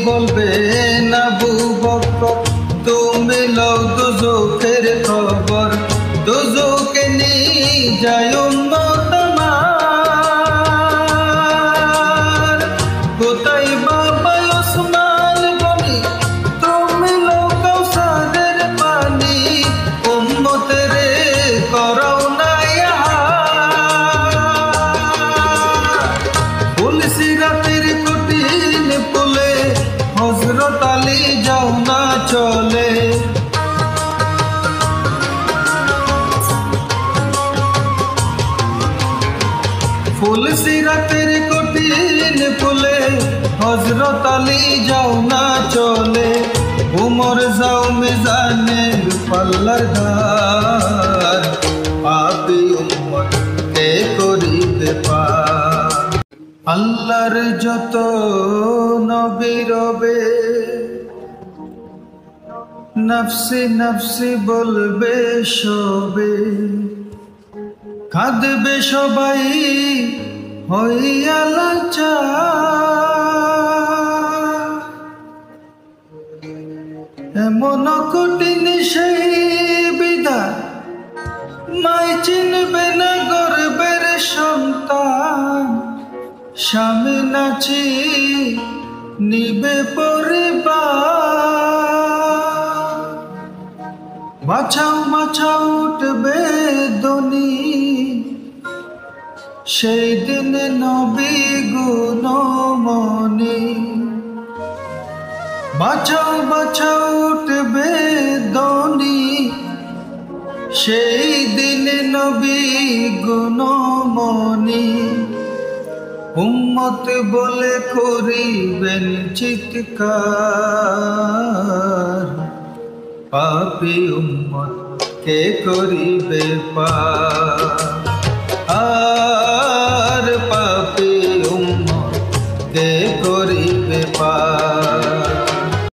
বলবে না বুবকর তুমি লও দুজকের খবর দুজকে নিয়ে যায় উম্মত আমার কোথায় বাবা ওসমান গনি তুমি লও কাউসারের পানি উম্মতের করাও না ফুলসিরাতের কঠিন পুলে হযরত আলী যাও না চলে ফুলসিরাতের কঠিন পুলে হযরত আলী যাও না চলে উমর যাও মিজানের পাল্লার ধার পাপী উম্মত কে করিবে পার আল্লাহর যত নবী রবে নফসি নফসি বলবে সবে কাঁদবে সবাই হইয়া লাচার এমন কঠিন সেই বিধান মাই চিনবে না গর্বের সন্তান স্বামী নাচি নিবে পরিবার বাঁচাও বাঁচাও উঠবে দনি সেই দিন নবী গুণমণি বাঁচাও বাঁচাও উঠবে দনি সেই দিন নবী গুণমণি উম্মত বলে করিবেন চিৎকার পাপী উম্মত কে করিবে পার।